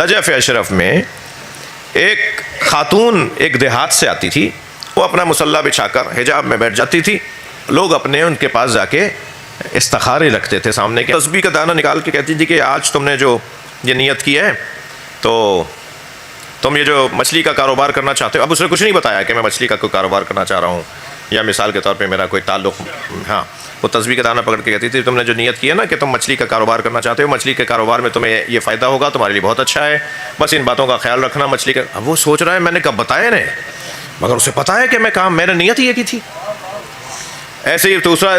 Najaf Ashraf میں ایک خاتون ایک دیہات سے آتی تھی، وہ اپنا مصلی بچھا کر حجاب میں بیٹھ جاتی تھی، لوگ اپنے ان کے پاس جا کے استخارے رکھتے تھے سامنے کے، تسبیح کا دانہ نکال کے کہتی تھی کہ آج تم نے جو یہ نیت کی ہے تو تم یہ جو مچھلی کا کاروبار کرنا چاہتے ہو، اب اس نے کچھ نہیں بتایا کہ میں مچھلی کا کوئی کاروبار کرنا چاہ رہا ہوں یا مثال کے طور پہ میرا کوئی تعلق، ہاں وہ تسبیح کا دانہ پکڑ کے کہتی تھی تم نے جو نیت کی ہے نا کہ تم مچھلی کا کاروبار کرنا چاہتے ہو، مچھلی کے کاروبار میں تمہیں یہ فائدہ ہوگا، تمہارے لیے بہت اچھا ہے، بس ان باتوں کا خیال رکھنا مچھلی کا۔ اب وہ سوچ رہا ہے میں نے کب بتایا نہیں، مگر اسے پتا ہے کہ میں نے نیت یہ کی تھی۔ ایسے ہی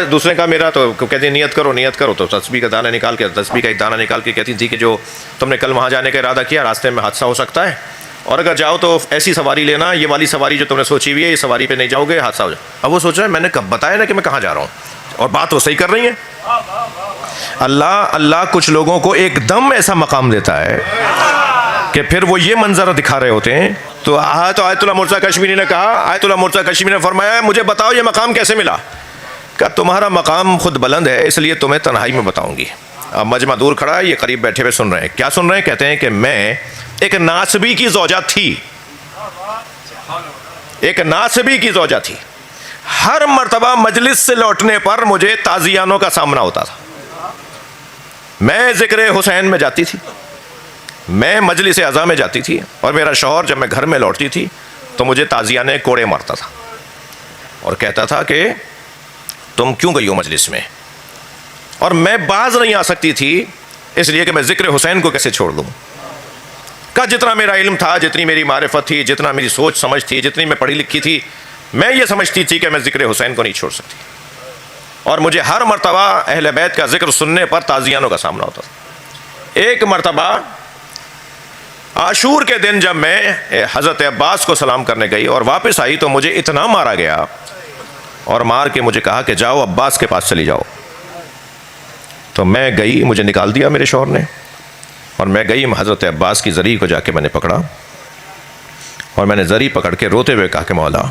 دوسرے کا میرا تو کہتی نیت کرو تو تسبیح کا دانہ نکال کے تسبیح کا ایک دانہ نکال کے کہتی تھی کہ جو تم نے کل وہاں جانے کا ارادہ کیا راستے میں حادثہ ہو سکتا ہے، اور اگر جاؤ تو ایسی سواری لینا، یہ والی سواری جو تم نے سوچی ہوئی ہے یہ سواری پہ نہیں جاؤ گے حادثہ ہو جائے۔ اب وہ سوچ رہا ہے میں نے کب بتایا نا کہ میں کہاں جا رہا ہوں، اور بات وہ صحیح کر رہی ہیں۔ اللہ کچھ لوگوں کو ایک دم ایسا مقام دیتا ہے کہ پھر وہ یہ منظر دکھا رہے ہوتے ہیں۔ تو آیت اللہ مرتضیٰ کشمیری نے کہا، آیت اللہ مرتضیٰ کشمیری نے فرمایا مجھے بتاؤ یہ مقام کیسے ملا؟ کہ تمہارا مقام خود بلند ہے اس لیے تمہیں تنہائی میں بتاؤں گی۔ اب مجمع دور کھڑا ہے، یہ قریب بیٹھے ہوئے سن رہے ہیں، کیا سن رہے ہیں؟ کہتے ہیں کہ میں ایک ناسبی کی زوجہ تھی، ایک ناسبی کی زوجہ تھی، ہر مرتبہ مجلس سے لوٹنے پر مجھے تازیانوں کا سامنا ہوتا تھا۔ میں ذکر حسین میں جاتی تھی، میں مجلس عزا میں جاتی تھی، اور میرا شوہر جب میں گھر میں لوٹتی تھی تو مجھے تازیانے کوڑے مارتا تھا اور کہتا تھا کہ تم کیوں گئی ہو مجلس میں، اور میں باز نہیں آ سکتی تھی اس لیے کہ میں ذکر حسین کو کیسے چھوڑ دوں۔ کہ جتنا میرا علم تھا، جتنی میری معرفت تھی، جتنا میری سوچ سمجھ تھی، جتنی میں پڑھی لکھی تھی، میں یہ سمجھتی تھی کہ میں ذکر حسین کو نہیں چھوڑ سکتی، اور مجھے ہر مرتبہ اہل بیت کا ذکر سننے پر تازیانوں کا سامنا ہوتا تھا۔ ایک مرتبہ عاشور کے دن جب میں حضرت عباس کو سلام کرنے گئی اور واپس آئی تو مجھے اتنا مارا گیا، اور مار کے مجھے کہا کہ جاؤ عباس کے پاس چلی جاؤ۔ تو میں گئی، مجھے نکال دیا میرے شوہر نے، اور میں گئی حضرت عباس کی زری کو جا کے میں نے پکڑا، اور میں نے زری پکڑ کے روتے ہوئے کہا کہ مولا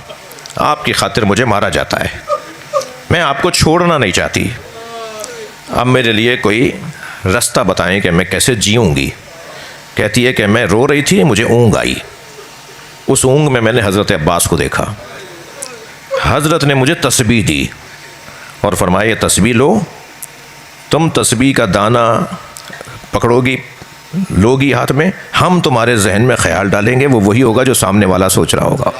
آپ کی خاطر مجھے مارا جاتا ہے، میں آپ کو چھوڑنا نہیں چاہتی، اب میرے لیے کوئی رستہ بتائیں کہ میں کیسے جیوں گی۔ کہتی ہے کہ میں رو رہی تھی، مجھے اونگ آئی، اس اونگ میں نے حضرت عباس کو دیکھا، حضرت نے مجھے تسبیح دی اور فرمایا یہ تسبیح لو، تم تسبیح کا دانہ پکڑو گی، لوگی ہاتھ میں، ہم تمہارے ذہن میں خیال ڈالیں گے، وہ وہی ہوگا جو سامنے والا سوچ رہا ہوگا۔